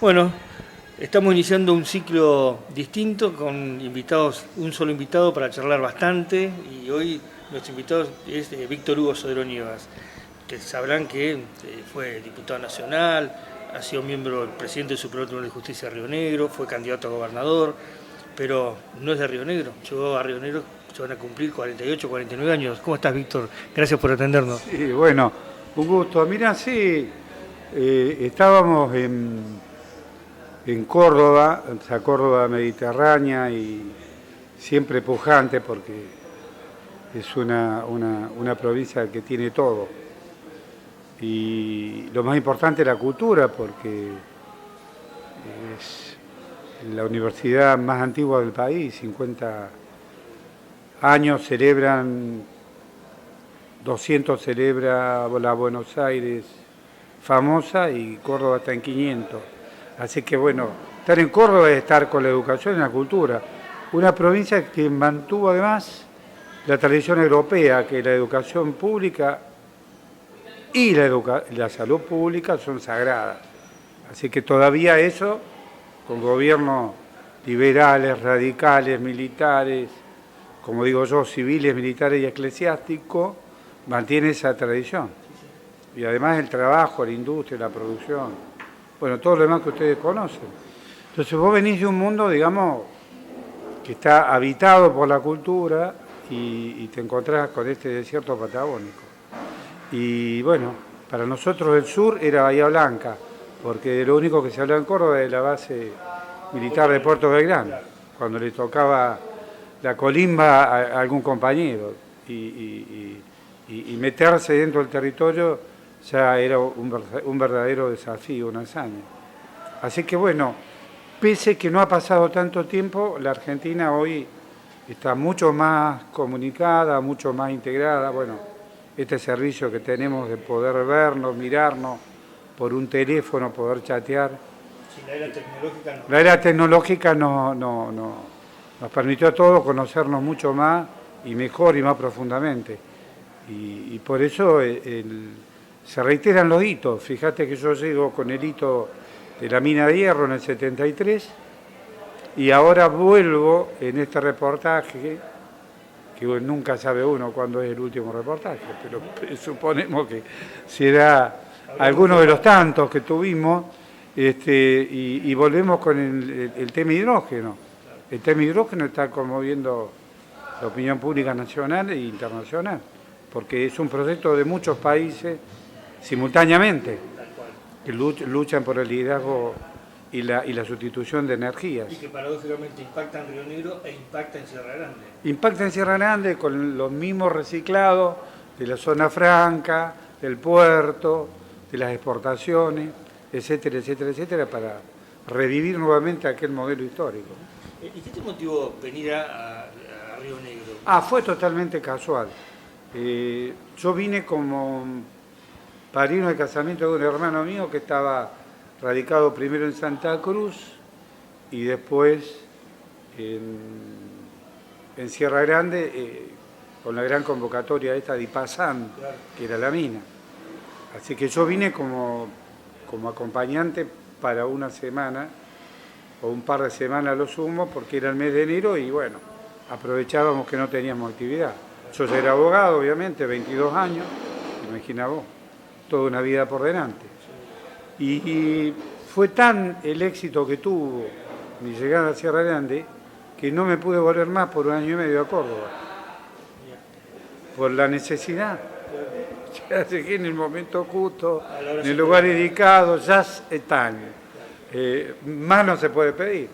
Bueno, estamos iniciando un ciclo distinto con invitados, un solo invitado para charlar bastante y hoy nuestro invitado es Víctor Hugo Sodero Nievas, que sabrán que fue diputado nacional, ha sido miembro del presidente del Supremo Tribunal de Justicia de Río Negro, fue candidato a gobernador, pero no es de Río Negro, llegó a Río Negro, se van a cumplir 48, 49 años. ¿Cómo estás, Víctor? Gracias por atendernos. Sí, bueno, un gusto. Mira, sí, estábamos en Córdoba, esa Córdoba mediterránea y siempre pujante porque es una provincia que tiene todo. Y lo más importante es la cultura porque es la universidad más antigua del país, 50 años celebran. 200 celebra la Buenos Aires famosa y Córdoba está en 500. Así que bueno, estar en Córdoba es estar con la educación y la cultura. Una provincia que mantuvo además la tradición europea, que la educación pública y la salud pública son sagradas. Así que todavía eso, con gobiernos liberales, radicales, militares, como digo yo, civiles, militares y eclesiásticos, mantiene esa tradición. Y además el trabajo, la industria, la producción, bueno, todo lo demás que ustedes conocen. Entonces vos venís de un mundo, digamos, que está habitado por la cultura y te encontrás con este desierto patagónico. Y bueno, para nosotros el sur era Bahía Blanca, porque lo único que se hablaba en Córdoba es la base militar de Puerto Belgrano, cuando le tocaba la colimba a algún compañero. Y meterse dentro del territorio ya era un verdadero desafío, una hazaña. Así que bueno, pese que no ha pasado tanto tiempo, la Argentina hoy está mucho más comunicada, mucho más integrada. Bueno, este servicio que tenemos de poder vernos, mirarnos por un teléfono, poder chatear. Sí, la era tecnológica no. La era tecnológica nos permitió a todos conocernos mucho más y mejor y más profundamente. Y por eso se reiteran los hitos. Fíjate que yo llego con el hito de la mina de hierro en el 73 y ahora vuelvo en este reportaje, que nunca sabe uno cuándo es el último reportaje, pero suponemos que será alguno de los tantos que tuvimos, y volvemos con el tema hidrógeno. El tema hidrógeno está conmoviendo la opinión pública nacional e internacional, porque es un proyecto de muchos países simultáneamente que luchan por el liderazgo y la sustitución de energías. Y que paradójicamente impacta en Río Negro e impacta en Sierra Grande. Impacta en Sierra Grande con los mismos reciclados de la zona franca, del puerto, de las exportaciones, etcétera, etcétera, etcétera, para revivir nuevamente aquel modelo histórico. ¿Y qué te motivó venir a Río Negro? Fue totalmente casual. Yo vine como padrino de casamiento de un hermano mío que estaba radicado primero en Santa Cruz y después en Sierra Grande, con la gran convocatoria esta de Ipazán, que era la mina. Así que yo vine como acompañante para una semana o un par de semanas a lo sumo, porque era el mes de enero y bueno, aprovechábamos que no teníamos actividad. Yo ya era abogado, obviamente, 22 años, imagina vos, toda una vida por delante. Y fue tan el éxito que tuvo mi llegada a Sierra Grande que no me pude volver más por un año y medio a Córdoba, por la necesidad. Ya llegué en el momento justo, en el lugar indicado, ya están. Más no se puede pedir.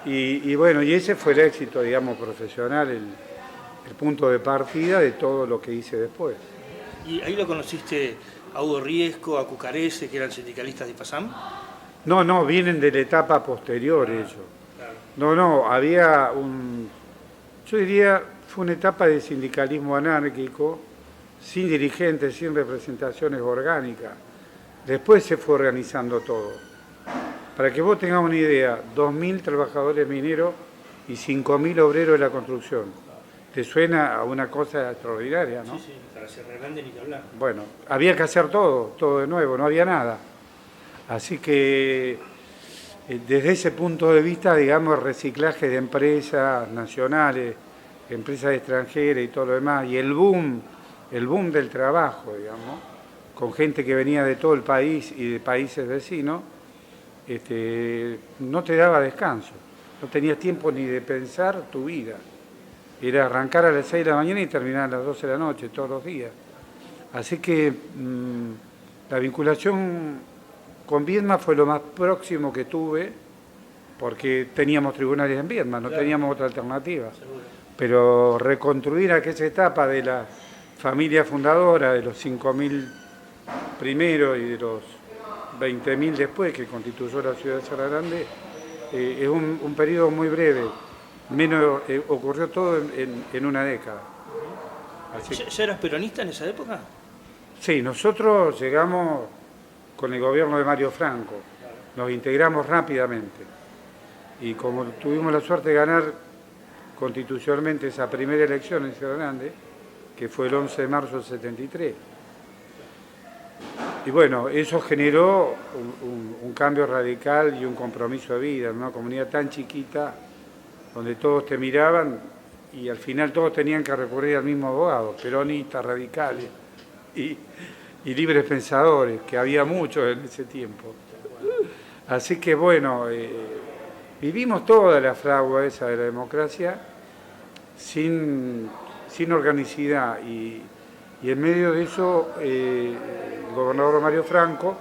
Y bueno, y ese fue el éxito, digamos, profesional, el punto de partida de todo lo que hice después. ¿Y ahí lo conociste a Hugo Riesco, a Cucarese, que eran sindicalistas de IPASAM? No, vienen de la etapa posterior ellos. Claro. No, había yo diría, fue una etapa de sindicalismo anárquico, sin dirigentes, sin representaciones orgánicas. Después se fue organizando todo. Para que vos tengas una idea, 2.000 trabajadores mineros y 5.000 obreros de la construcción. Te suena a una cosa extraordinaria, ¿no? Sí, sí, para Sierra Grande ni que hablar. Bueno, había que hacer todo de nuevo, no había nada. Así que desde ese punto de vista, digamos, reciclaje de empresas nacionales, empresas extranjeras y todo lo demás, y el boom del trabajo, digamos, con gente que venía de todo el país y de países vecinos, no te daba descanso, no tenías tiempo ni de pensar tu vida. Era arrancar a las 6 de la mañana y terminar a las 12 de la noche, todos los días. Así que la vinculación con Viedma fue lo más próximo que tuve, porque teníamos tribunales en Viedma, no teníamos otra alternativa. Pero reconstruir aquella etapa de la familia fundadora, de los 5.000 primero y de los 20.000 después, que constituyó la ciudad de Cerro Grande, es un periodo muy breve. Ocurrió todo en una década. Así. ¿Ya eras peronista en esa época? Sí, nosotros llegamos con el gobierno de Mario Franco, nos integramos rápidamente y como tuvimos la suerte de ganar constitucionalmente esa primera elección en Cerro Grande, que fue el 11 de marzo del 73, y bueno, eso generó un cambio radical y un compromiso de vida en una comunidad tan chiquita donde todos te miraban y al final todos tenían que recurrir al mismo abogado, peronistas, radicales y libres pensadores, que había muchos en ese tiempo. Así que bueno, vivimos toda la fragua esa de la democracia sin organicidad y en medio de eso el gobernador Mario Franco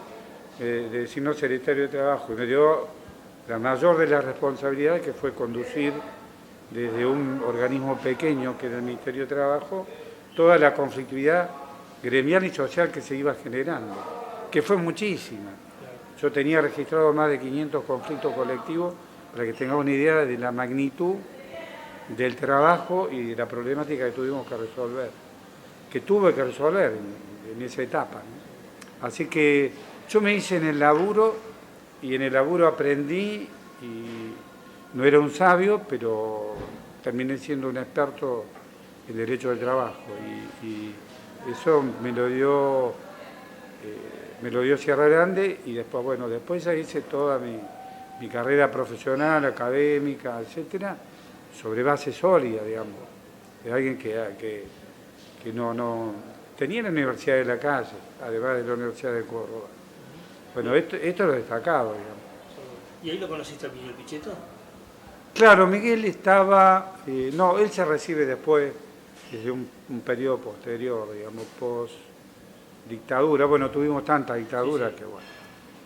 designó secretario de Trabajo y me dio la mayor de las responsabilidades, que fue conducir desde un organismo pequeño que era el Ministerio de Trabajo toda la conflictividad gremial y social que se iba generando, que fue muchísima. Yo tenía registrado más de 500 conflictos colectivos, para que tengan una idea de la magnitud del trabajo y de la problemática que tuvimos que resolver, que tuve que resolver en esa etapa, ¿no? Así que yo me hice en el laburo y en el laburo aprendí y no era un sabio, pero terminé siendo un experto en derecho del trabajo y eso me lo dio Sierra Grande y después, bueno, después ya hice toda mi carrera profesional, académica, etcétera, sobre base sólida, digamos, de alguien que no tenía la Universidad de la Calle, además de la Universidad de Córdoba. Bueno, esto es lo destacado, digamos. ¿Y ahí lo conociste a Miguel Pichetto? Claro, Miguel estaba, no, él se recibe después, desde un periodo posterior, digamos, post-dictadura. Bueno, tuvimos tanta dictadura que bueno,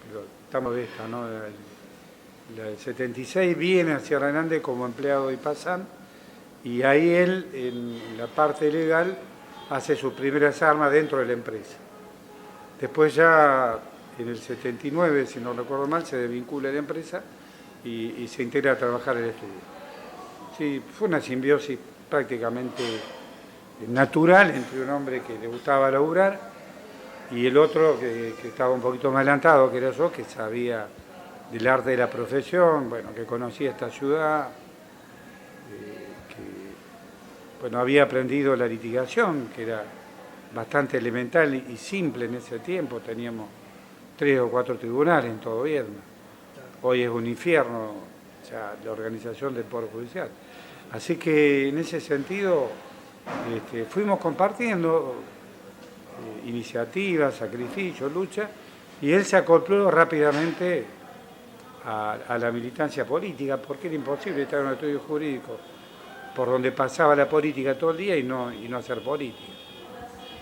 pero estamos de esta, ¿no? La del 76 viene a Sierra Grande como empleado de IPASAN y ahí él, en la parte legal, hace sus primeras armas dentro de la empresa. Después ya, en el 79, si no recuerdo mal, se desvincula de la empresa y se integra a trabajar en el estudio. Sí, fue una simbiosis prácticamente natural entre un hombre que le gustaba laburar y el otro que estaba un poquito más adelantado, que era yo, que sabía del arte de la profesión, bueno, que conocía esta ciudad, que bueno, había aprendido la litigación, que era bastante elemental y simple en ese tiempo. Teníamos 3 o 4 tribunales en todo Viedma. Hoy es un infierno, o sea, la organización del Poder Judicial. Así que en ese sentido fuimos compartiendo iniciativas, sacrificios, lucha, y él se acopló rápidamente a la militancia política, porque era imposible estar en un estudio jurídico por donde pasaba la política todo el día y no hacer política.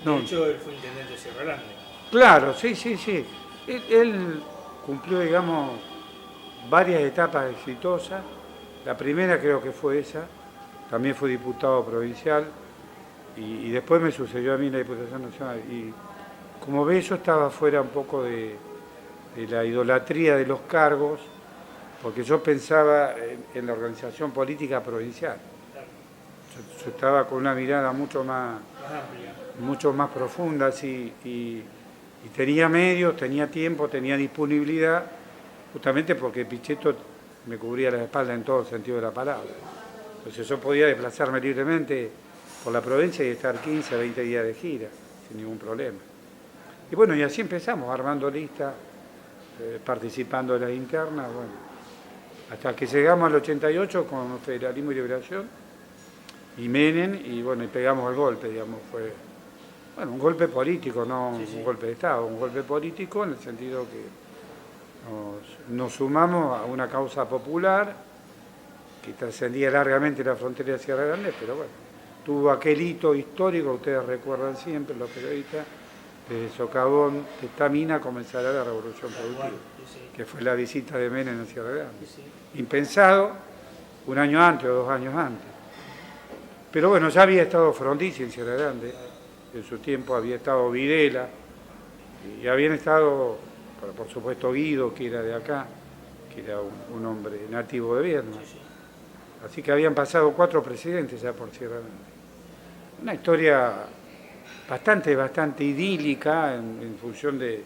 De hecho, él fue intendente de Sierra Grande. Claro, sí. Él cumplió, digamos, varias etapas exitosas. La primera creo que fue esa. También fue diputado provincial y después me sucedió a mí en la Diputación Nacional. Y como ves, yo estaba fuera un poco de la idolatría de los cargos, porque yo pensaba en la organización política provincial. Yo estaba con una mirada mucho más profunda, sí, y tenía medios, tenía tiempo, tenía disponibilidad, justamente porque Pichetto me cubría la espalda en todo el sentido de la palabra. Entonces yo podía desplazarme libremente por la provincia y estar 15, 20 días de gira, sin ningún problema. Y bueno, y así empezamos, armando listas, participando de las internas, bueno, hasta que llegamos al 88 con Federalismo y Liberación y Menem, y bueno, y pegamos el golpe, digamos, fue bueno, un golpe político, no un golpe de Estado, un golpe político en el sentido que nos sumamos a una causa popular que trascendía largamente la frontera de Sierra Grande, pero bueno, tuvo aquel hito histórico, ustedes recuerdan siempre, los periodistas, desde Socavón, de esta mina comenzará la revolución productiva, que fue la visita de Menem en Sierra Grande. Impensado, un año antes o 2 años antes. Pero bueno, ya había estado Frondizi en Sierra Grande, en su tiempo había estado Videla, y habían estado, por supuesto, Guido, que era de acá, que era un hombre nativo de Viedma. Así que habían pasado 4 presidentes ya por Sierra Grande. Una historia bastante idílica en función del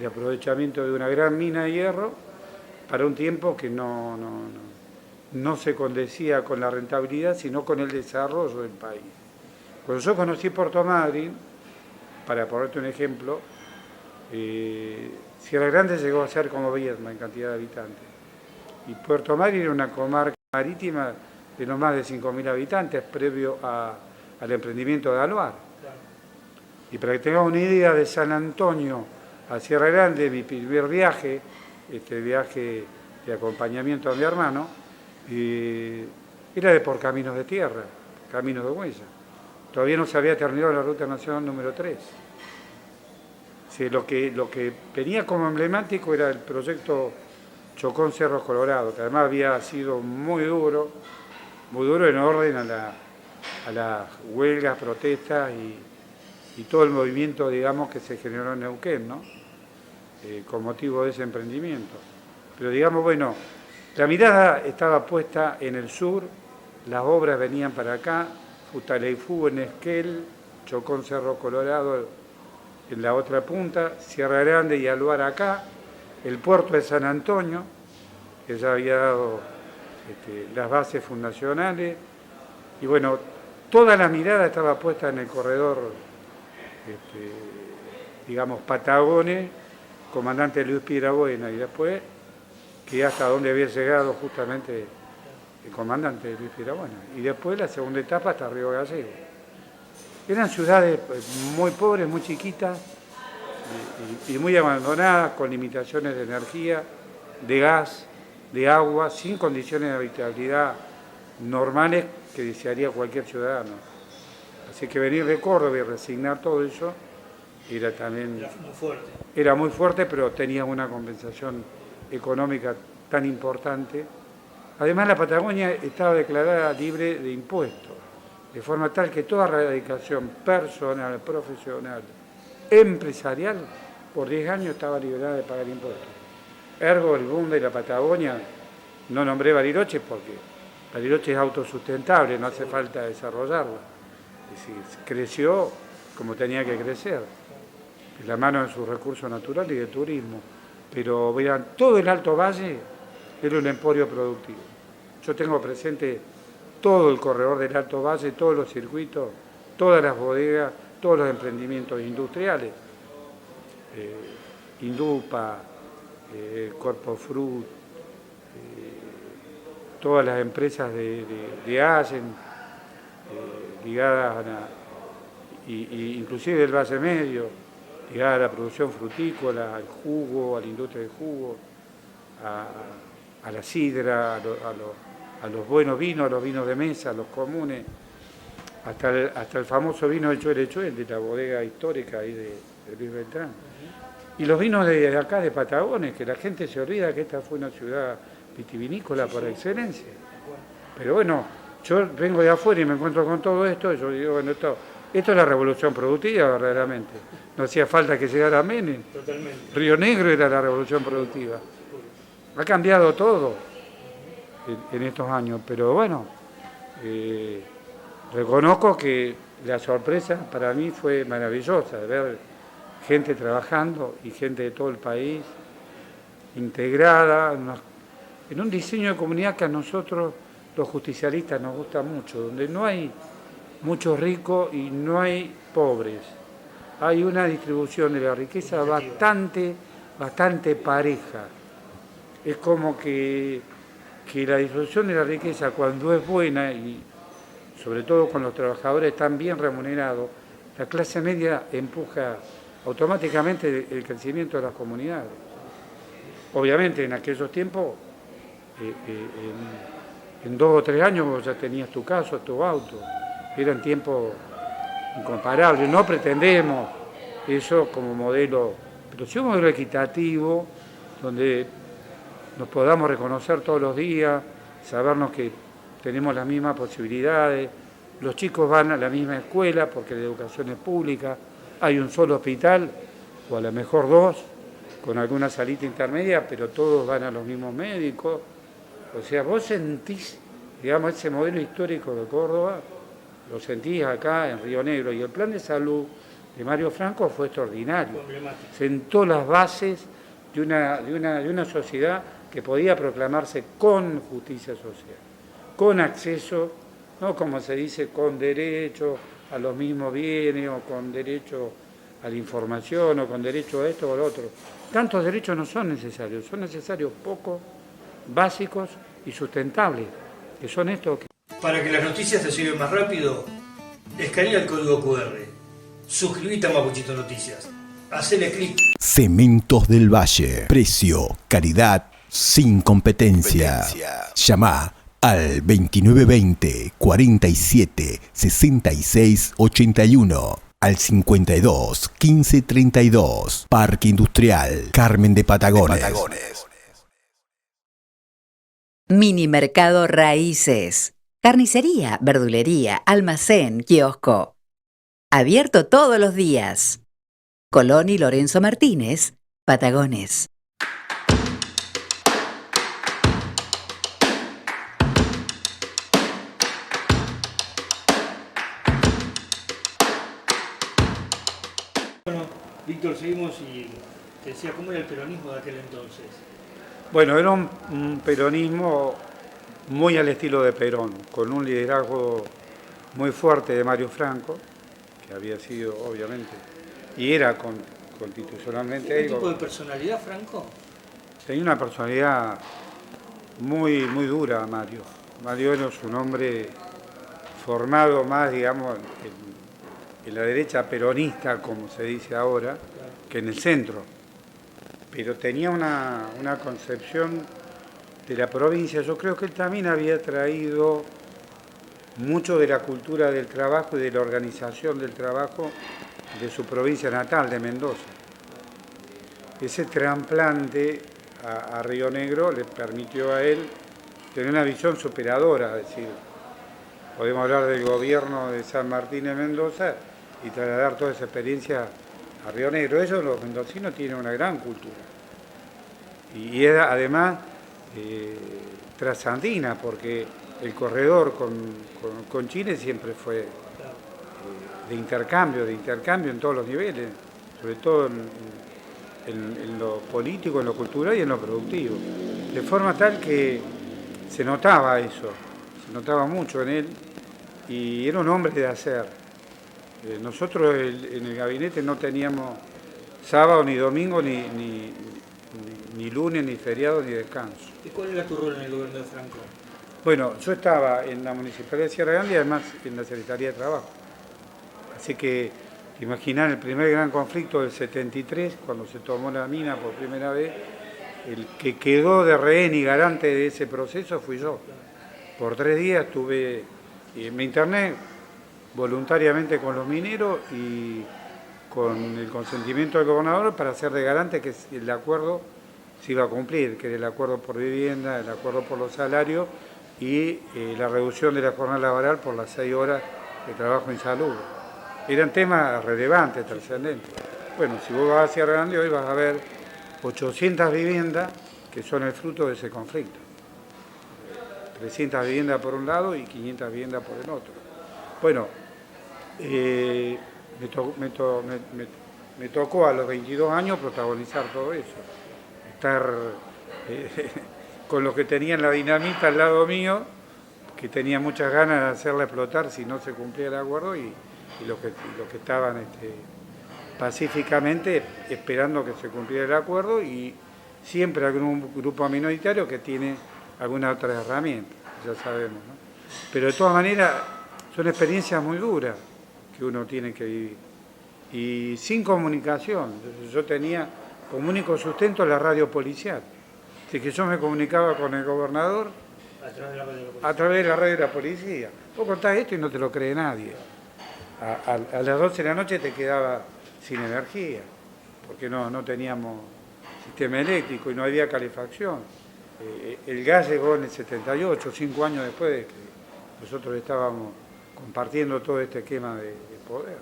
aprovechamiento de una gran mina de hierro para un tiempo que no se condecía con la rentabilidad, sino con el desarrollo del país. Cuando yo conocí Puerto Madryn, para ponerte un ejemplo, Sierra Grande llegó a ser como Viedma en cantidad de habitantes. Y Puerto Madryn era una comarca marítima de no más de 5.000 habitantes previo al emprendimiento de Aluar. Y para que tengas una idea de San Antonio a Sierra Grande, mi primer viaje, este viaje de acompañamiento a mi hermano, era de por caminos de tierra, caminos de huella. Todavía no se había terminado la ruta nacional número 3. Sí, lo que venía como emblemático era el proyecto Chocón Cerros Colorado, que además había sido muy duro en orden a las huelgas, protestas y todo el movimiento, digamos, que se generó en Neuquén, ¿no? Con motivo de ese emprendimiento. Pero digamos, bueno, la mirada estaba puesta en el sur, las obras venían para acá, Futaleifú en Esquel, Chocón Cerro Colorado en la otra punta, Sierra Grande y Aluar acá, el puerto de San Antonio, que ya había dado las bases fundacionales, y bueno, toda la mirada estaba puesta en el corredor, digamos, Patagones, comandante Luis Piedrabuena, y después, que hasta donde había llegado justamente el comandante Luis Piedrabuena, y después la segunda etapa hasta Río Gallego. Eran ciudades muy pobres, muy chiquitas y muy abandonadas, con limitaciones de energía, de gas, de agua, sin condiciones de habitabilidad normales que desearía cualquier ciudadano. Así que venir de Córdoba y resignar todo eso era también... Era muy fuerte, pero tenía una compensación económica tan importante. Además, la Patagonia estaba declarada libre de impuestos, de forma tal que toda radicación personal, profesional, empresarial, por 10 años estaba liberada de pagar impuestos. Ergo, el boom de la Patagonia, no nombré Bariloche porque Bariloche es autosustentable, no hace falta desarrollarla. Es decir, creció como tenía que crecer, en la mano de sus recursos naturales y de turismo. Pero vean, todo el Alto Valle era un emporio productivo. Yo tengo presente todo el corredor del Alto Valle, todos los circuitos, todas las bodegas, todos los emprendimientos industriales. Indupa, Corpo Fruit, todas las empresas de Allen, ligadas inclusive del Valle Medio, ligadas a la producción frutícola, al jugo, a la industria del jugo, a la sidra, a los buenos vinos, a los vinos de mesa, a los comunes, hasta el famoso vino del Chuel, de la bodega histórica ahí de Luis Beltrán. Y los vinos de acá, de Patagones, que la gente se olvida que esta fue una ciudad vitivinícola por excelencia. Pero bueno, yo vengo de afuera y me encuentro con todo esto, y yo digo, bueno, esto es la revolución productiva verdaderamente. No hacía falta que llegara Menem. Totalmente. Río Negro era la revolución productiva. Ha cambiado todo en estos años, pero bueno, reconozco que la sorpresa para mí fue maravillosa de ver gente trabajando y gente de todo el país integrada en un diseño de comunidad que a nosotros los justicialistas nos gusta mucho, donde no hay muchos ricos y no hay pobres. Hay una distribución de la riqueza bastante pareja. Es como que que la distribución de la riqueza, cuando es buena y sobre todo cuando los trabajadores están bien remunerados, la clase media empuja automáticamente el crecimiento de las comunidades. Obviamente en aquellos tiempos, en 2 o 3 años vos ya tenías tu casa, tu auto, eran tiempos incomparables. No pretendemos eso como modelo, pero sí un modelo equitativo, donde nos podamos reconocer todos los días, sabernos que tenemos las mismas posibilidades, los chicos van a la misma escuela porque la educación es pública, hay un solo hospital, o a lo mejor 2, con alguna salita intermedia, pero todos van a los mismos médicos. O sea, vos sentís, digamos, ese modelo histórico de Córdoba, lo sentís acá en Río Negro, y el plan de salud de Mario Franco fue extraordinario. Sentó las bases de una sociedad que podía proclamarse con justicia social, con acceso, no como se dice, con derecho a los mismos bienes, o con derecho a la información, o con derecho a esto o a lo otro. Tantos derechos no son necesarios pocos, básicos y sustentables, que son estos. Para que las noticias te lleguen más rápido, escanea el código QR. Suscríbete a Mapuchito Noticias. Hacele clic. Cementos del Valle. Precio, calidad, sin competencia. Llama al 2920 47 66 81. Al 52 15 32. Parque Industrial Carmen de Patagones. Mini Mercado Raíces. Carnicería, verdulería, almacén, kiosco. Abierto todos los días. Colón y Lorenzo Martínez, Patagones. Bueno, Víctor, seguimos y te decía, ¿cómo era el peronismo de aquel entonces? Bueno, era un peronismo muy al estilo de Perón, con un liderazgo muy fuerte de Mario Franco, que había sido, obviamente, y era constitucionalmente... ¿Qué tipo de personalidad, Franco? Tenía una personalidad muy dura, Mario. Mario era un hombre formado más, digamos, en la derecha peronista, como se dice ahora, que en el centro. Pero tenía una concepción de la provincia. Yo creo que él también había traído mucho de la cultura del trabajo y de la organización del trabajo de su provincia natal, de Mendoza. Ese trasplante a Río Negro le permitió a él tener una visión superadora, es decir, podemos hablar del gobierno de San Martín de Mendoza y trasladar toda esa experiencia a Río Negro. Ellos, los mendocinos, tienen una gran cultura. Y era además trasandina, porque el corredor con Chile siempre fue de intercambio en todos los niveles, sobre todo en lo político, en lo cultural y en lo productivo. De forma tal que se notaba eso, se notaba mucho en él, y era un hombre de hacer. Nosotros en el gabinete no teníamos sábado ni domingo, ni lunes, ni feriado, ni descanso. ¿Y cuál era tu rol en el gobierno de Franco? Bueno, yo estaba en la Municipalidad de Sierra Grande y además en la Secretaría de Trabajo. Así que, imaginar el primer gran conflicto del 73, cuando se tomó la mina por primera vez, el que quedó de rehén y garante de ese proceso fui yo. Por 3 días me interné voluntariamente con los mineros y con el consentimiento del gobernador para hacer de garante que el acuerdo se iba a cumplir, que era el acuerdo por vivienda, el acuerdo por los salarios y la reducción de la jornada laboral por las 6 horas de trabajo insalubre. Eran temas relevantes, trascendentes. Bueno, si vos vas a Sierra Grande hoy vas a ver 800 viviendas que son el fruto de ese conflicto. 300 viviendas por un lado y 500 viviendas por el otro. Bueno, me tocó a los 22 años protagonizar todo eso. Estar con los que tenían la dinamita al lado mío, que tenía muchas ganas de hacerla explotar si no se cumplía el acuerdo, y los que estaban pacíficamente esperando que se cumpliera el acuerdo, y siempre algún grupo minoritario que tiene algunas otras herramientas, ya sabemos, ¿no? Pero de todas maneras son experiencias muy duras que uno tiene que vivir. Y sin comunicación, yo tenía como único sustento la radio policial. Así que yo me comunicaba con el gobernador a través de la radio de la policía. Vos contás esto y no te lo cree nadie. A las 12 de la noche te quedaba sin energía, porque no teníamos sistema eléctrico y no había calefacción. El gas llegó en el 78, 5 años después de que nosotros estábamos compartiendo todo este esquema de poder.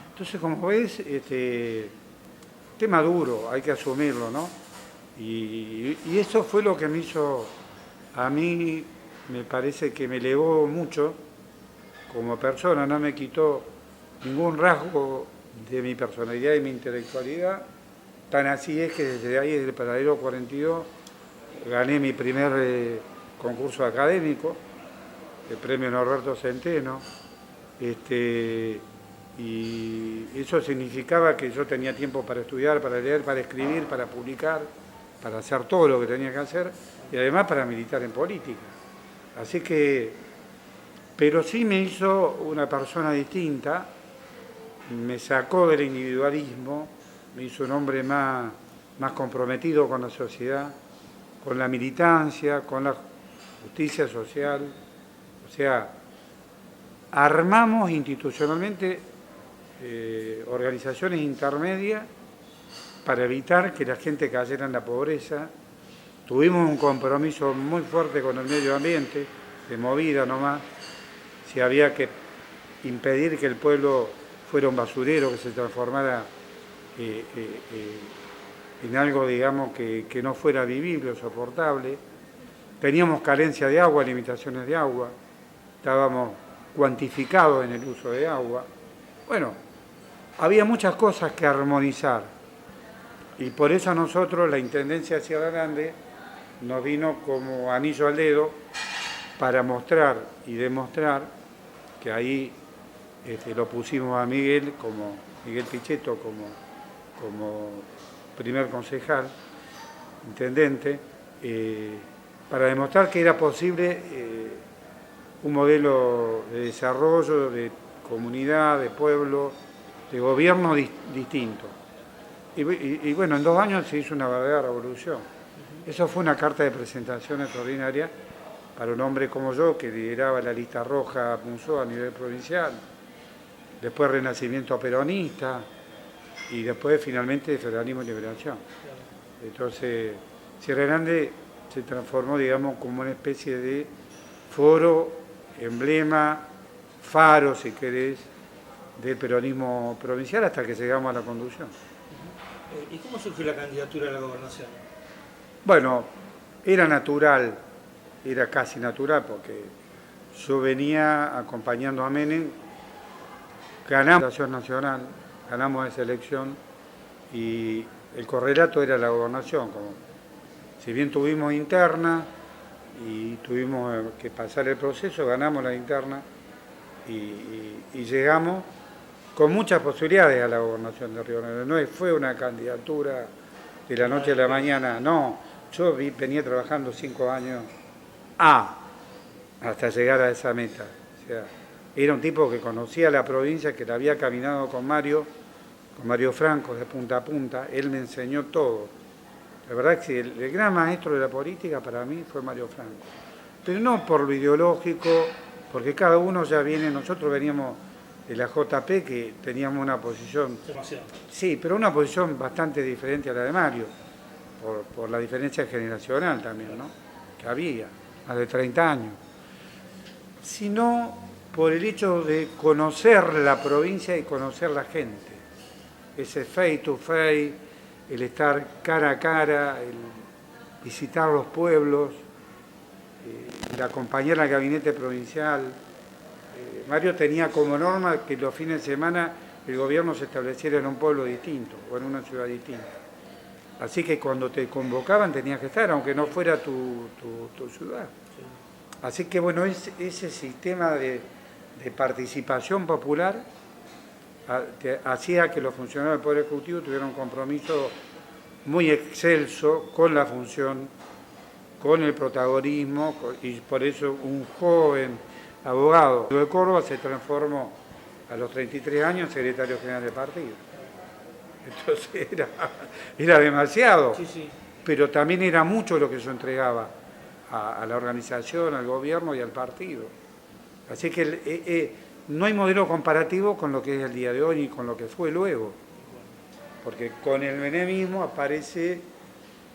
Entonces, como ves, tema duro, hay que asumirlo, ¿no? Y eso fue lo que me hizo, a mí me parece que me elevó mucho como persona, no me quitó ningún rasgo de mi personalidad y mi intelectualidad. Tan así es que desde ahí, desde el Paradero 42, gané mi primer concurso académico, el premio Norberto Centeno, y eso significaba que yo tenía tiempo para estudiar, para leer, para escribir, para publicar, para hacer todo lo que tenía que hacer, y además para militar en política. Así que, pero sí me hizo una persona distinta, me sacó del individualismo, me hizo un hombre más comprometido con la sociedad, con la militancia, con la justicia social. O sea, armamos institucionalmente organizaciones intermedias para evitar que la gente cayera en la pobreza. Tuvimos un compromiso muy fuerte con el medio ambiente, de movida nomás, si había que impedir que el pueblo fuera un basurero, que se transformara en algo, digamos, que no fuera vivible o soportable. Teníamos carencia de agua, limitaciones de agua, estábamos cuantificados en el uso de agua. Bueno, había muchas cosas que armonizar y por eso a nosotros la Intendencia de Sierra Grande nos vino como anillo al dedo para mostrar y demostrar que ahí lo pusimos a Miguel Pichetto como primer concejal, intendente, para demostrar que era posible un modelo de desarrollo, de comunidad, de pueblo, de gobierno distinto. Y bueno, en 2 años se hizo una verdadera revolución. Eso fue una carta de presentación extraordinaria para un hombre como yo, que lideraba la lista roja Punzó a nivel provincial, después Renacimiento Peronista, y después finalmente Federalismo y Liberación. Entonces, Sierra Grande se transformó, digamos, como una especie de foro, emblema, faro, si querés, del peronismo provincial hasta que llegamos a la conducción. ¿Y cómo surgió la candidatura a la gobernación? Bueno, era natural, era casi natural, porque yo venía acompañando a Menem, ganamos la elección nacional, ganamos esa elección y el correlato era la gobernación. Como, si bien tuvimos interna y tuvimos que pasar el proceso, ganamos la interna y llegamos con muchas posibilidades a la gobernación de Río Negro. No fue una candidatura de la noche a la mañana, no. Yo venía trabajando 5 años hasta llegar a esa meta. O sea, era un tipo que conocía la provincia, que la había caminado con Mario Franco de punta a punta. Él me enseñó todo. La verdad es que el gran maestro de la política para mí fue Mario Franco. Pero no por lo ideológico, porque cada uno ya viene, nosotros veníamos de la JP, que teníamos una posición... Sí, pero una posición bastante diferente a la de Mario, por la diferencia generacional también, ¿no? Que había, más de 30 años. Sino por el hecho de conocer la provincia y conocer la gente. Ese face to face, el estar cara a cara, el visitar los pueblos, el acompañar al gabinete provincial. Mario tenía como norma que los fines de semana el gobierno se estableciera en un pueblo distinto o en una ciudad distinta. Así que cuando te convocaban tenías que estar, aunque no fuera tu ciudad. Así que bueno, ese sistema de participación popular hacía que los funcionarios del Poder Ejecutivo tuvieran un compromiso muy excelso con la función con el protagonismo, y por eso un joven abogado de Córdoba se transformó a los 33 años en secretario general del partido. Entonces era demasiado, Sí, sí. pero también era mucho lo que yo entregaba a la organización, al gobierno y al partido. Así que no hay modelo comparativo con lo que es el día de hoy y con lo que fue luego. Porque con el menemismo aparece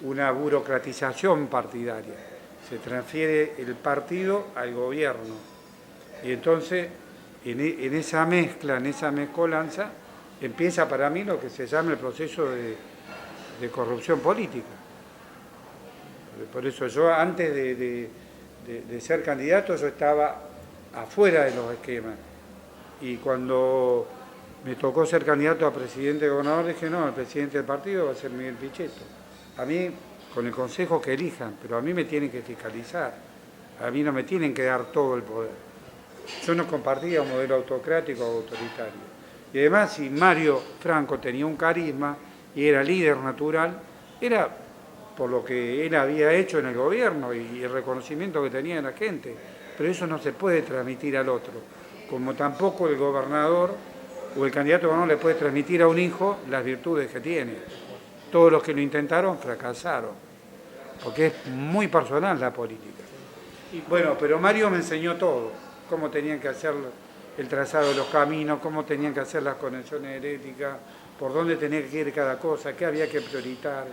una burocratización partidaria. Se transfiere el partido al gobierno. Y entonces, en esa mezcla, en esa mezcolanza, empieza para mí lo que se llama el proceso de corrupción política. Por eso yo, antes de ser candidato, yo estaba afuera de los esquemas. Y cuando me tocó ser candidato a presidente de gobernador, dije, no, el presidente del partido va a ser Miguel Pichetto. A mí, con el consejo que elijan, pero a mí me tienen que fiscalizar. A mí no me tienen que dar todo el poder. Yo no compartía un modelo autocrático o autoritario. Y además, si Mario Franco tenía un carisma y era líder natural, era por lo que él había hecho en el gobierno y el reconocimiento que tenía de la gente. Pero eso no se puede transmitir al otro. Como tampoco el gobernador o el candidato a gobernador le puede transmitir a un hijo las virtudes que tiene. Todos los que lo intentaron fracasaron, porque es muy personal la política. Bueno, pero Mario me enseñó todo, cómo tenían que hacer el trazado de los caminos, cómo tenían que hacer las conexiones eléctricas, por dónde tenía que ir cada cosa, qué había que prioritar.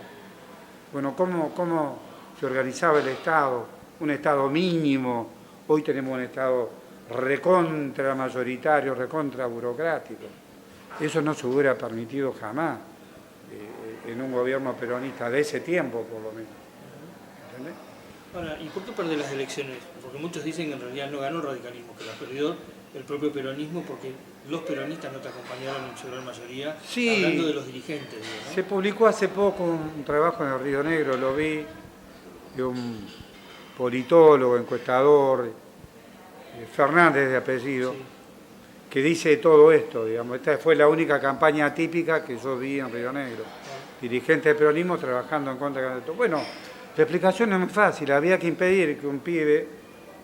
Bueno, cómo se organizaba el Estado, un Estado mínimo. Hoy tenemos un Estado recontra mayoritario, recontra burocrático. Eso no se hubiera permitido jamás en un gobierno peronista de ese tiempo, por lo menos. ¿Entendés? Ahora, ¿y por qué perder las elecciones? Porque muchos dicen que en realidad no ganó el radicalismo, que las perdió el propio peronismo porque los peronistas no te acompañaron en su gran mayoría, Sí, hablando de los dirigentes. ¿No? Se publicó hace poco un trabajo en el Río Negro, lo vi, de un politólogo, encuestador, Fernández de apellido, Sí. que dice todo esto, digamos. Esta fue la única campaña atípica que yo vi en Río Negro. Dirigentes del peronismo trabajando en contra de candidatos. Bueno, la explicación es muy fácil, había que impedir que un pibe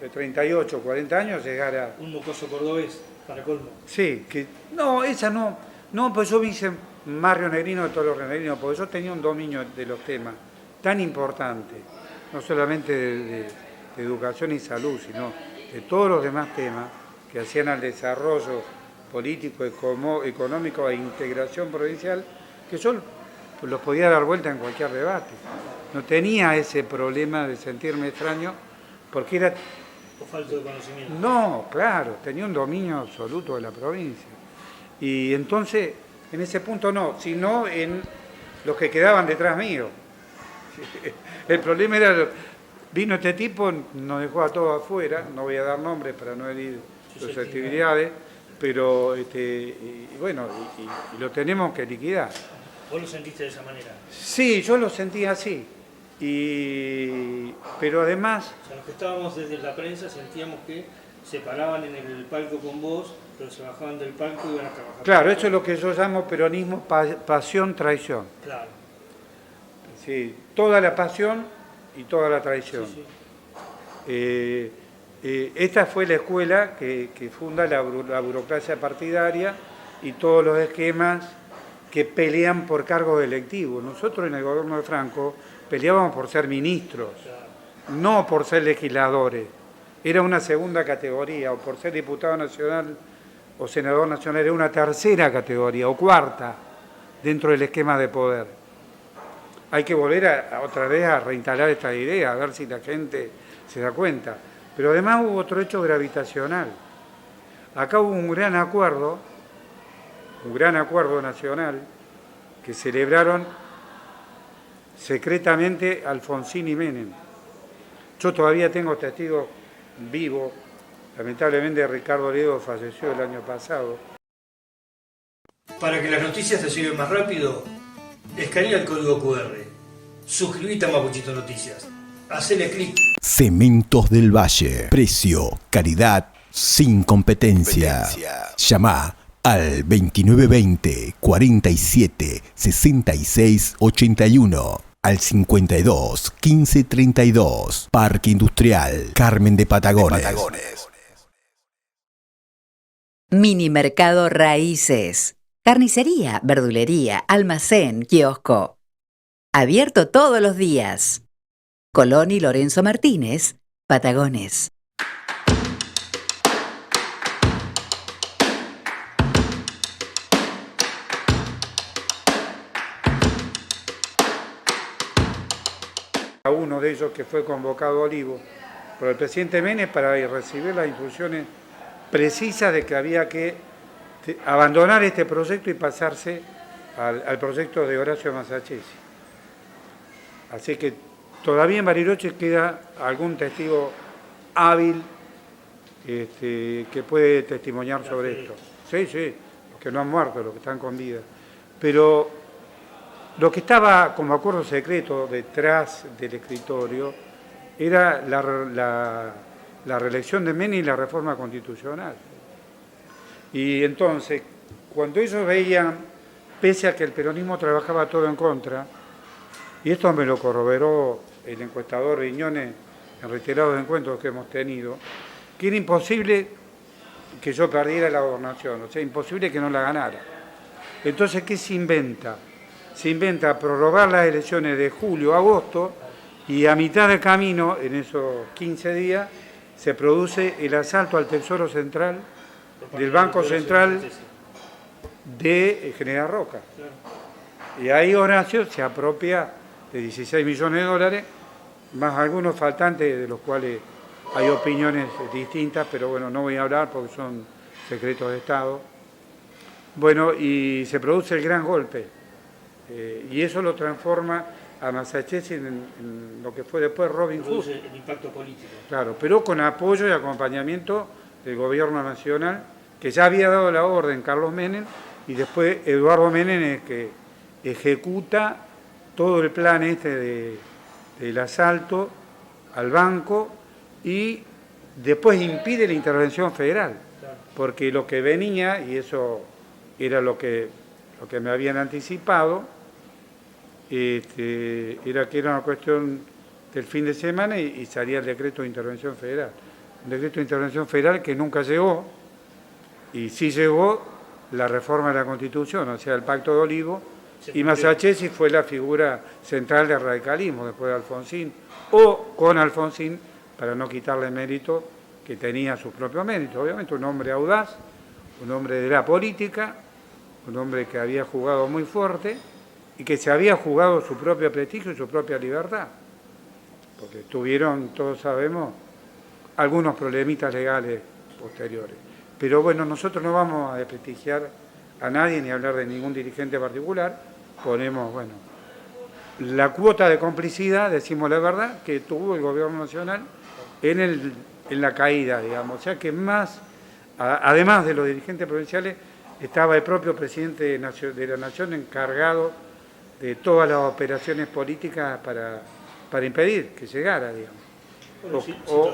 de 38, 40 años llegara... Un mocoso cordobés, para colmo. Sí, que... No, esa no. No, pues yo me hice más rionegrino de todos los rionegrinos, porque yo tenía un dominio de los temas tan importante, no solamente de educación y salud, sino de todos los demás temas que hacían al desarrollo político, económico e integración provincial, que yo los podía dar vuelta en cualquier debate. No tenía ese problema de sentirme extraño, porque era... O falta de conocimiento. No, claro, tenía un dominio absoluto de la provincia. Y entonces, en ese punto no, sino en los que quedaban detrás mío. El problema era, vino este tipo, nos dejó a todos afuera, no voy a dar nombres para no herir susceptibilidades, pero y bueno, y lo tenemos que liquidar. ¿Vos lo sentiste de esa manera? Sí, yo lo sentí así. Pero además... O sea, los que estábamos desde la prensa sentíamos que se paraban en el palco con vos, pero se bajaban del palco y iban a trabajar. Claro, eso es lo que yo llamo peronismo pasión-traición. Claro. Sí, toda la pasión y toda la traición. Sí, sí. Esta fue la escuela que funda la burocracia partidaria y todos los esquemas que pelean por cargos electivos. Nosotros en el gobierno de Franco peleábamos por ser ministros, no por ser legisladores. Era una segunda categoría, o por ser diputado nacional o senador nacional, era una tercera categoría o cuarta dentro del esquema de poder. Hay que volver otra vez a reinstalar esta idea, a ver si la gente se da cuenta. Pero además hubo otro hecho gravitacional. Acá hubo un gran acuerdo nacional que celebraron secretamente Alfonsín y Menem. Yo todavía tengo testigos vivos. Lamentablemente Ricardo Ledo falleció el año pasado. Para que las noticias te lleguen más rápido, escanea el código QR. Suscríbete a Mapuchito Noticias. Hacele clic. Cementos del Valle. Precio, calidad, sin competencia. Llama al 2920 47 66 81. al 52 15 32. Parque Industrial Carmen de Patagones. Mini Mercado Raíces. Carnicería, verdulería, almacén, kiosco. Abierto todos los días. Colón y Lorenzo Martínez, Patagones. A uno de ellos que fue convocado a Olivo por el presidente Menem para recibir las instrucciones precisas de que había que abandonar este proyecto y pasarse al proyecto de Horacio Masachesi. Así que todavía en Bariloche queda algún testigo hábil que puede testimoniar sobre esto. Sí, sí, los que no han muerto, los que están con vida. Pero lo que estaba como acuerdo secreto detrás del escritorio era la reelección de Menem y la reforma constitucional. Y entonces, cuando ellos veían, pese a que el peronismo trabajaba todo en contra, y esto me lo corroboró el encuestador Viñones en reiterados encuentros que hemos tenido, que era imposible que yo perdiera la gobernación, o sea, imposible que no la ganara. Entonces, ¿qué se inventa? Se inventa prorrogar las elecciones de julio a agosto y a mitad de camino, en esos 15 días, se produce el asalto al Tesoro Central del Banco Central de General Roca. Y ahí Horacio se apropia de 16 millones de dólares, más algunos faltantes de los cuales hay opiniones distintas, pero bueno, no voy a hablar porque son secretos de Estado. Bueno, y se produce el gran golpe. Y eso lo transforma a Masachesi en lo que fue después Robin Hood. El impacto político. Claro, pero con apoyo y acompañamiento del gobierno nacional, que ya había dado la orden Carlos Menem, y después Eduardo Menem es que ejecuta todo el plan del asalto al banco y después impide la intervención federal, porque lo que venía, y eso era lo que me habían anticipado, era que era una cuestión del fin de semana y salía el decreto de intervención federal. Un decreto de intervención federal que nunca llegó, y sí llegó la reforma de la Constitución, o sea, el Pacto de Olivo, y Masachesi fue la figura central del radicalismo después de Alfonsín, o con Alfonsín, para no quitarle mérito, que tenía sus propios méritos. Obviamente un hombre audaz, un hombre de la política, un hombre que había jugado muy fuerte y que se había jugado su propio prestigio y su propia libertad, porque tuvieron, todos sabemos, algunos problemitas legales posteriores. Pero bueno, nosotros no vamos a desprestigiar a nadie ni hablar de ningún dirigente particular. Ponemos, bueno, la cuota de complicidad, decimos la verdad, que tuvo el gobierno nacional en la caída, digamos. O sea que más, además de los dirigentes provinciales, estaba el propio presidente de la Nación encargado de todas las operaciones políticas para impedir que llegara, digamos. Bueno,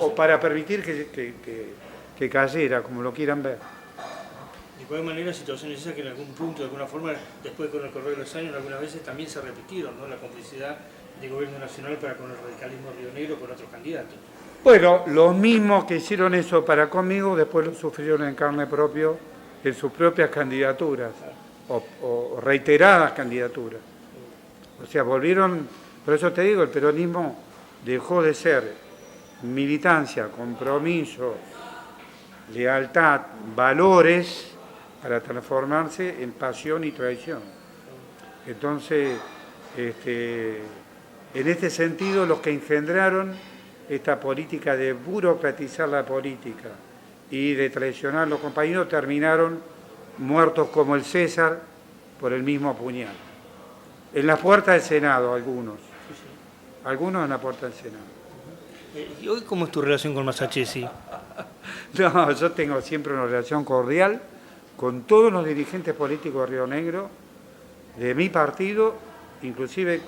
o para permitir que cayera, como lo quieran ver. De cualquier manera, situaciones esas que en algún punto, de alguna forma, después con el correr de los años, algunas veces también se repitieron, ¿no? La complicidad del gobierno nacional para con el radicalismo rionegro con otros candidatos. Bueno, los mismos que hicieron eso para conmigo, después lo sufrieron en carne propia en sus propias candidaturas, o reiteradas candidaturas. O sea, volvieron, por eso te digo, el peronismo dejó de ser militancia, compromiso, lealtad, valores, para transformarse en pasión y traición. Entonces, en este sentido, los que engendraron esta política de burocratizar la política y de traicionar a los compañeros terminaron muertos como el César por el mismo puñal. En la puerta del Senado, algunos. Algunos en la puerta del Senado. ¿Y hoy cómo es tu relación con Masachesi? No, yo tengo siempre una relación cordial con todos los dirigentes políticos de Río Negro, de mi partido, inclusive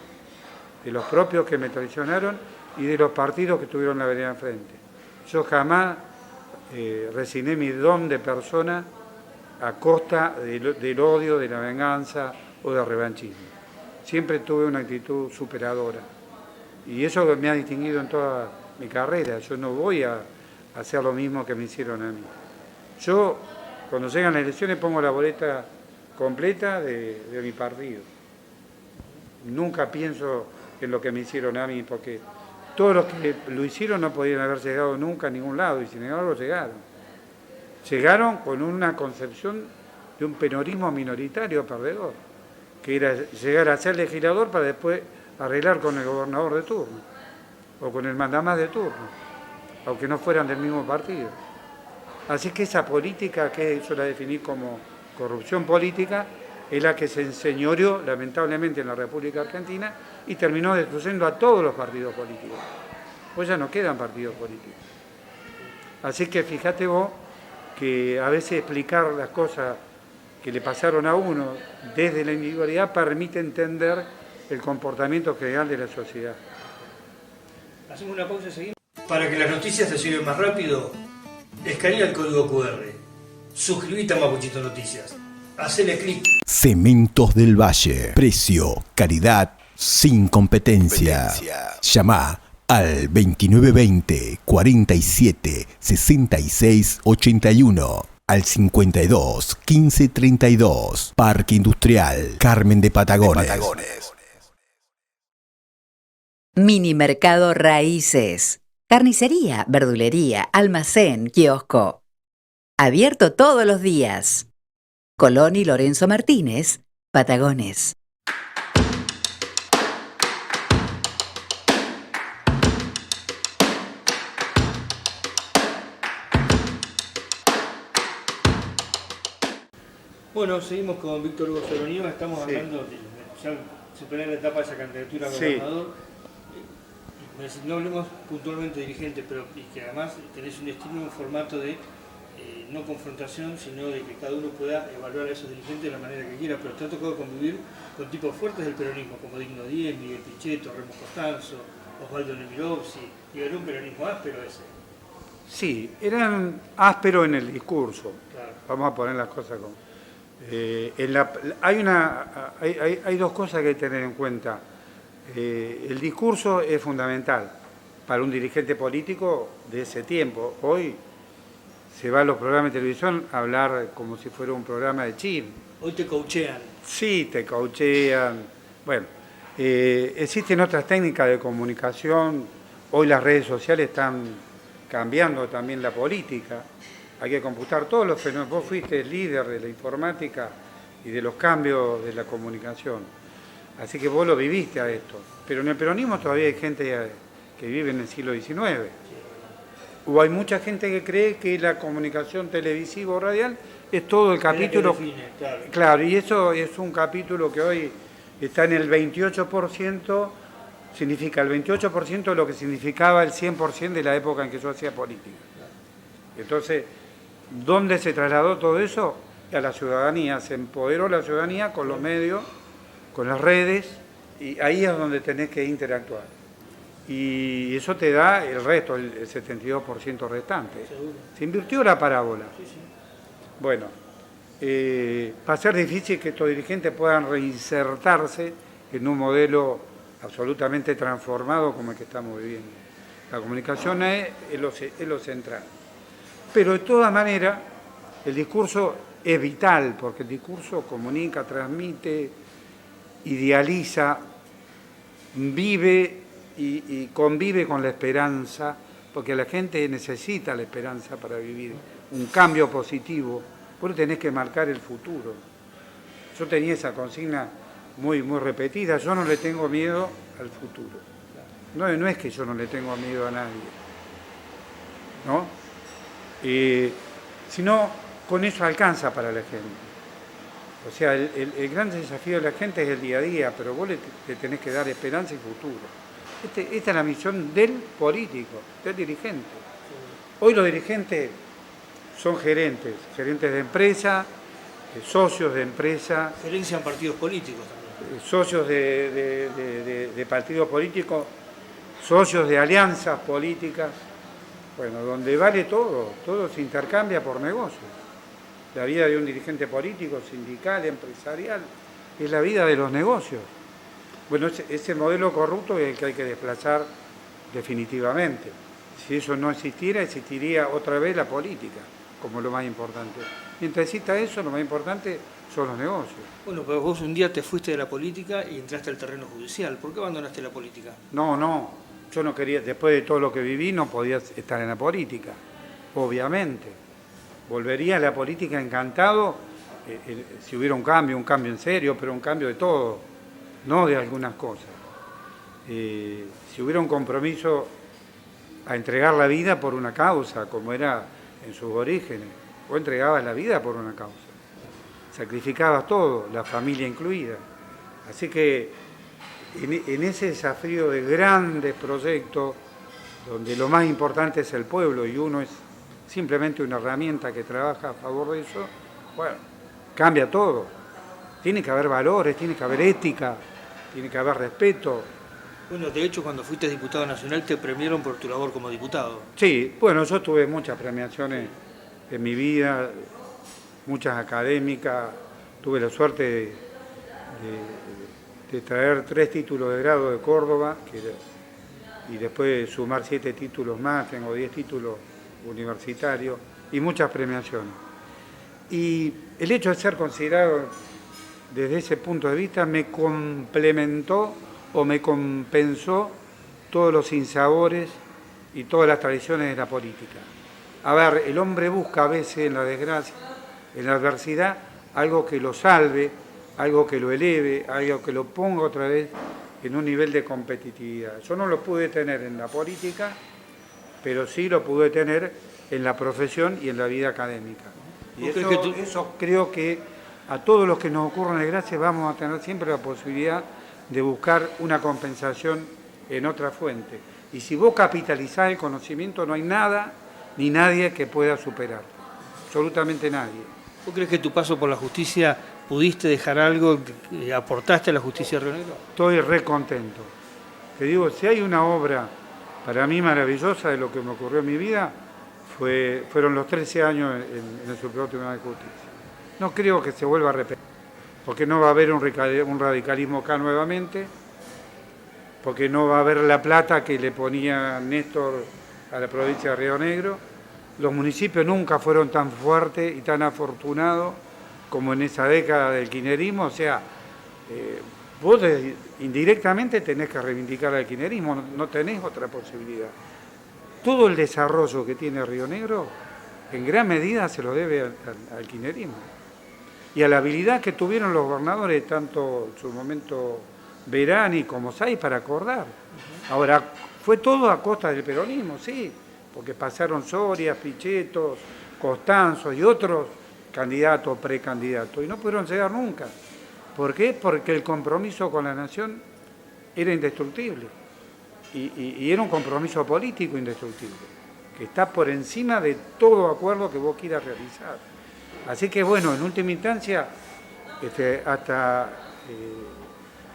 de los propios que me traicionaron y de los partidos que tuvieron la vereda enfrente. Yo jamás resigné mi don de persona a costa del odio, de la venganza o del revanchismo. siempre tuve una actitud superadora. Y eso me ha distinguido en toda mi carrera. Yo no voy a hacer lo mismo que me hicieron a mí. Yo, cuando llegan las elecciones, pongo la boleta completa de mi partido. Nunca pienso en lo que me hicieron a mí, porque todos los que lo hicieron no podían haber llegado nunca a ningún lado, y sin embargo llegaron. Llegaron con una concepción de un peronismo minoritario perdedor, que era llegar a ser legislador para después arreglar con el gobernador de turno, o con el mandamás de turno, aunque no fueran del mismo partido. Así que esa política, que yo la definí como corrupción política, es la que se enseñoreó lamentablemente en la República Argentina y terminó destruyendo a todos los partidos políticos. Pues ya no quedan partidos políticos. Así que fíjate vos que a veces explicar las cosas que le pasaron a uno desde la individualidad permite entender el comportamiento general de la sociedad. Hacemos una pausa y seguimos. Para que las noticias te lleguen más rápido, escanea el código QR. Suscríbete a Mapuchito Noticias. Hacele clic. Cementos del Valle. Precio, calidad, sin competencia. Llama al 2920 47 66 81. Al 52 15 32. Parque Industrial Carmen de Patagones. Mini Mercado Raíces. Carnicería, verdulería, almacén, kiosco. Abierto todos los días. Colón y Lorenzo Martínez, Patagones. Bueno, seguimos con Víctor Hugo Sodero. Estamos hablando de ya superar la etapa de esa candidatura a gobernador. No hablemos puntualmente de dirigente, pero y que además tenés un estilo, un formato de no confrontación, sino de que cada uno pueda evaluar a esos dirigentes de la manera que quiera, pero te ha tocado convivir con tipos fuertes del peronismo, como Digno Díez, Miguel Pichetto, Remo Costanzo, Osvaldo Nemirovsky, y era un peronismo áspero ese. Sí, eran ásperos en el discurso, Claro. Vamos a poner las cosas como... hay dos cosas que hay que tener en cuenta. El discurso es fundamental para un dirigente político de ese tiempo. Hoy se va a los programas de televisión a hablar como si fuera un programa de chisme. Hoy te coachean. Sí, te coachean. Bueno, existen otras técnicas de comunicación. Hoy las redes sociales están cambiando también la política. Hay que computar todos los fenómenos. Vos fuiste el líder de la informática y de los cambios de la comunicación. Así que vos lo viviste a esto. Pero en el peronismo todavía hay gente que vive en el siglo XIX. O hay mucha gente que cree que la comunicación televisiva o radial es todo el capítulo. Define, claro. Claro, y eso es un capítulo que hoy está en el 28%, significa el 28% de lo que significaba el 100% de la época en que yo hacía política. Entonces, ¿dónde se trasladó todo eso? A la ciudadanía, se empoderó la ciudadanía con los medios, con las redes, y ahí es donde tenés que interactuar. Y eso te da el resto, el 72% restante. Seguro. Se invirtió la parábola. Sí, sí. Bueno, va a ser difícil que estos dirigentes puedan reinsertarse en un modelo absolutamente transformado como el que estamos viviendo. La comunicación es lo central. Pero de todas maneras, el discurso es vital, porque el discurso comunica, transmite, idealiza, vive y convive con la esperanza, porque la gente necesita la esperanza para vivir un cambio positivo. Vos tenés que marcar el futuro. Yo tenía esa consigna muy repetida, yo no le tengo miedo al futuro. No es que yo no le tengo miedo a nadie, ¿no? Sino con eso alcanza para la gente. O sea, el gran desafío de la gente es el día a día, pero vos le tenés que dar esperanza y futuro. Esta es la misión del político, del dirigente. Hoy los dirigentes son gerentes de empresa, socios de empresa. Gerencian partidos políticos también. Socios de partidos políticos, socios de alianzas políticas. Bueno, donde vale todo se intercambia por negocios. La vida de un dirigente político, sindical, empresarial, es la vida de los negocios. Bueno, ese modelo corrupto es el que hay que desplazar definitivamente. Si eso no existiera, existiría otra vez la política como lo más importante. Mientras exista eso, lo más importante son los negocios. Bueno, pero vos un día te fuiste de la política y entraste al terreno judicial. ¿Por qué abandonaste la política? No, yo no quería, después de todo lo que viví, no podía estar en la política, obviamente. Volvería a la política encantado si hubiera un cambio en serio, pero un cambio de todo, no de algunas cosas. Si hubiera un compromiso a entregar la vida por una causa, como era en sus orígenes, o entregabas la vida por una causa, sacrificabas todo, la familia incluida. Así que en ese desafío de grandes proyectos, donde lo más importante es el pueblo y uno es simplemente una herramienta que trabaja a favor de eso, bueno, cambia todo. Tiene que haber valores, tiene que haber ética, tiene que haber respeto. Bueno, de hecho, cuando fuiste diputado nacional te premiaron por tu labor como diputado. Sí, bueno, yo tuve muchas premiaciones en mi vida, muchas académicas, tuve la suerte de traer 3 títulos de grado de Córdoba y después sumar 7 títulos más, tengo 10 títulos universitarios y muchas premiaciones. Y el hecho de ser considerado desde ese punto de vista me complementó o me compensó todos los sinsabores y todas las tradiciones de la política. A ver, el hombre busca a veces en la desgracia, en la adversidad, algo que lo salve, algo que lo eleve, algo que lo ponga otra vez en un nivel de competitividad. Yo no lo pude tener en la política, pero sí lo pude tener en la profesión y en la vida académica. Y eso creo que a todos los que nos ocurren desgracias vamos a tener siempre la posibilidad de buscar una compensación en otra fuente. Y si vos capitalizás el conocimiento, no hay nada ni nadie que pueda superar. Absolutamente nadie. ¿Vos crees que tu paso por la justicia pudiste dejar algo, aportaste a la justicia de Río Negro? Estoy re contento. Te digo, si hay una obra para mí maravillosa de lo que me ocurrió en mi vida, fueron los 13 años en el Supremo Tribunal de Justicia. No creo que se vuelva a repetir, porque no va a haber un radicalismo acá nuevamente, porque no va a haber la plata que le ponía Néstor a la provincia de Río Negro. Los municipios nunca fueron tan fuertes y tan afortunados como en esa década del kirchnerismo. O sea, vos indirectamente tenés que reivindicar al kirchnerismo, no tenés otra posibilidad. Todo el desarrollo que tiene Río Negro, en gran medida se lo debe al kirchnerismo. Y a la habilidad que tuvieron los gobernadores, tanto en su momento Verani como Sáiz, para acordar. Ahora, fue todo a costa del peronismo, sí, porque pasaron Soria, Pichetto, Costanzo y otros candidatos, precandidatos, y no pudieron llegar nunca. ¿Por qué? Porque el compromiso con la nación era indestructible. Y era un compromiso político indestructible, que está por encima de todo acuerdo que vos quieras realizar. Así que bueno, en última instancia, hasta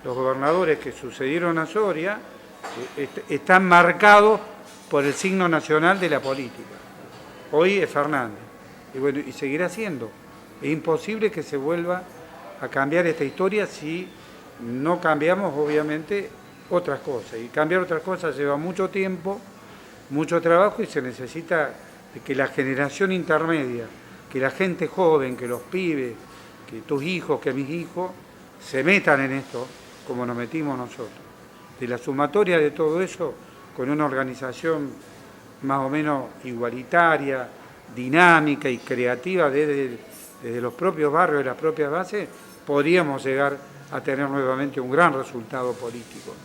los gobernadores que sucedieron a Soria están marcados por el signo nacional de la política. Hoy es Fernández, y bueno, y seguirá siendo. Es imposible que se vuelva a cambiar esta historia si no cambiamos, obviamente, otras cosas. Y cambiar otras cosas lleva mucho tiempo, mucho trabajo, y se necesita que la generación intermedia, que la gente joven, que los pibes, que tus hijos, que mis hijos, se metan en esto como nos metimos nosotros. De la sumatoria de todo eso, con una organización más o menos igualitaria, dinámica y creativa desde los propios barrios, de las propias bases, podríamos llegar a tener nuevamente un gran resultado político.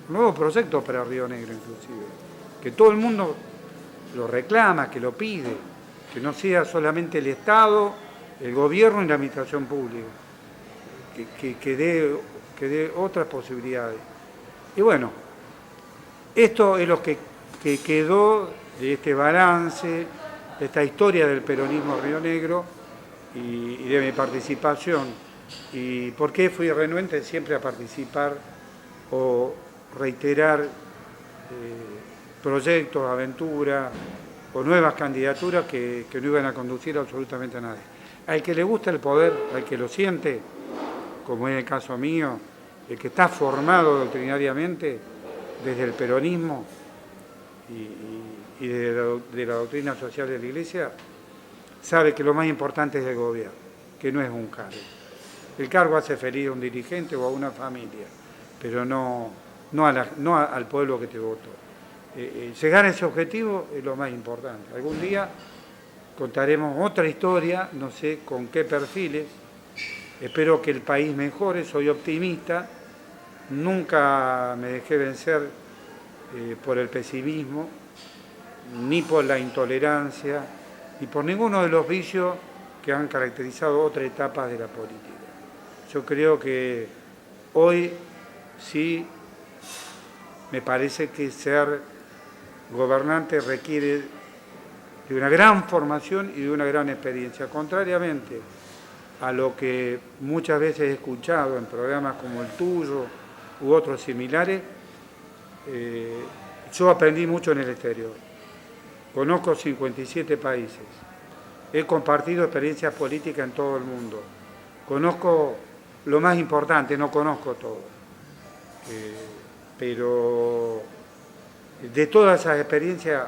Un nuevo proyecto para Río Negro, inclusive, que todo el mundo lo reclama, que lo pide, que no sea solamente el Estado, el gobierno y la administración pública, que dé otras posibilidades. Y bueno, esto es lo que quedó de este balance, de esta historia del peronismo en Río Negro y de mi participación. ¿Y por qué fui renuente siempre a participar o reiterar proyectos, aventuras o nuevas candidaturas que no iban a conducir absolutamente a nadie? Al que le gusta el poder, al que lo siente, como es el caso mío, el que está formado doctrinariamente desde el peronismo y de la doctrina social de la Iglesia, sabe que lo más importante es el gobierno, que no es un cargo. El cargo hace feliz a un dirigente o a una familia, pero no al pueblo que te votó. Llegar a ese objetivo es lo más importante. Algún día contaremos otra historia, no sé con qué perfiles. Espero que el país mejore, soy optimista. Nunca me dejé vencer por el pesimismo, ni por la intolerancia, ni por ninguno de los vicios que han caracterizado otras etapas de la política. Yo creo que hoy sí me parece que ser gobernante requiere de una gran formación y de una gran experiencia. Contrariamente a lo que muchas veces he escuchado en programas como el tuyo u otros similares, yo aprendí mucho en el exterior. Conozco 57 países. He compartido experiencias políticas en todo el mundo. Conozco lo más importante, no conozco todo. Pero de todas esas experiencias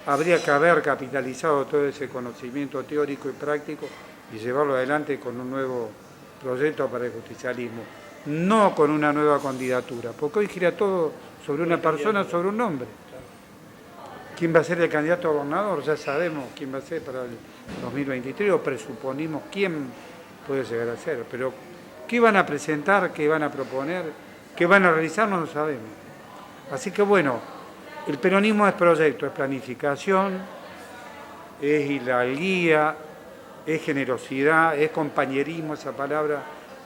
habría que haber capitalizado todo ese conocimiento teórico y práctico y llevarlo adelante con un nuevo proyecto para el justicialismo, no con una nueva candidatura, porque hoy gira todo sobre una persona, sobre un nombre. ¿Quién va a ser el candidato a gobernador? Ya sabemos quién va a ser para el 2023, o presuponimos quién puede llegar a ser, pero ¿qué van a presentar, qué van a proponer, qué van a realizar? No lo sabemos. Así que bueno, el peronismo es proyecto, es planificación, es hidalguía, es generosidad, es compañerismo, esa palabra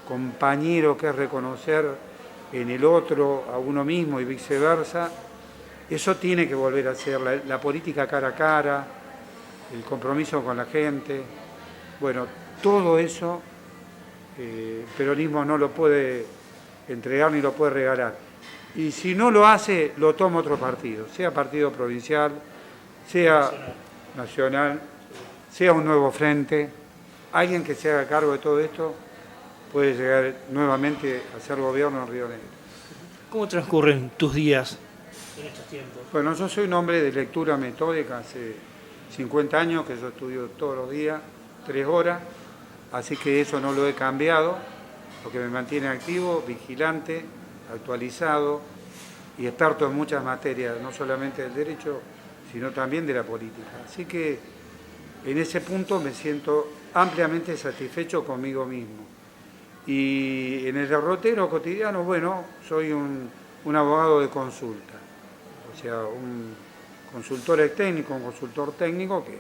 compañero que es reconocer en el otro a uno mismo y viceversa. Eso tiene que volver a ser la política cara a cara, el compromiso con la gente. Bueno, todo eso el peronismo no lo puede entregar ni lo puede regalar. Y si no lo hace, lo toma otro partido, sea partido provincial, sea nacional, sea un nuevo frente. Alguien que se haga cargo de todo esto puede llegar nuevamente a ser gobierno en Río Negro. ¿Cómo transcurren tus días en estos tiempos? Bueno, yo soy un hombre de lectura metódica, hace 50 años que yo estudio todos los días, 3 horas, así que eso no lo he cambiado, lo que me mantiene activo, vigilante, actualizado y experto en muchas materias, no solamente del derecho, sino también de la política. Así que en ese punto me siento ampliamente satisfecho conmigo mismo. Y en el derrotero cotidiano, bueno, soy un abogado de consulta, o sea, un consultor técnico, un consultor técnico que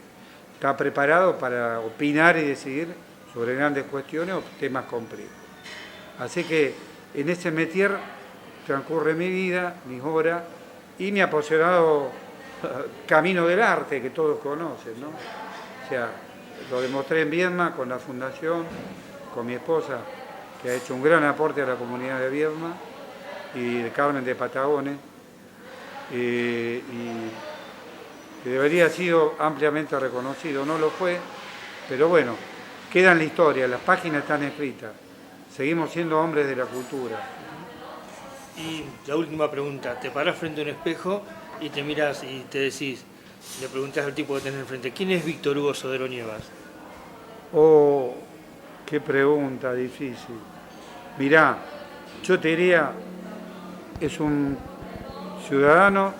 está preparado para opinar y decidir sobre grandes cuestiones o temas complejos. Así que en ese métier transcurre mi vida, mis horas y mi apasionado camino del arte que todos conocen, ¿no? O sea, lo demostré en Viedma con la fundación, con mi esposa, que ha hecho un gran aporte a la comunidad de Viedma y de Carmen de Patagones, y que debería haber sido ampliamente reconocido. No lo fue, pero bueno, queda en la historia, las páginas están escritas. Seguimos siendo hombres de la cultura. Y la última pregunta, te parás frente a un espejo y te mirás y te decís, le preguntás al tipo que tenés enfrente, ¿quién es Víctor Hugo Sodero Nievas? Oh, qué pregunta difícil. Mirá, yo te diría, es un ciudadano,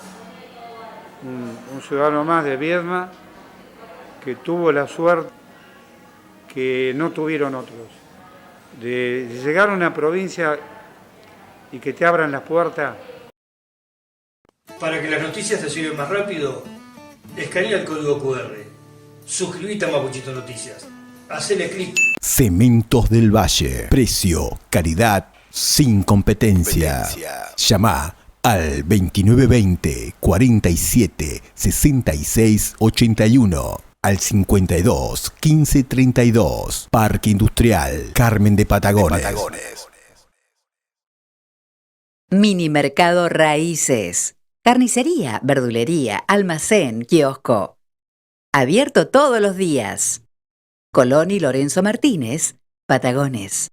un ciudadano más de Viedma, que tuvo la suerte que no tuvieron otros, de llegar a una provincia y que te abran las puertas. Para que las noticias te lleguen más rápido, escanea el código QR. Suscríbete a Mapuchito Noticias. Hacele clic. Cementos del Valle. Precio, calidad, sin competencia. Llama al 2920 47 66 81. Al 52 15 32. Parque Industrial Carmen de Patagones. Mini Mercado Raíces. Carnicería, verdulería, almacén, kiosco. Abierto todos los días. Colón y Lorenzo Martínez, Patagones.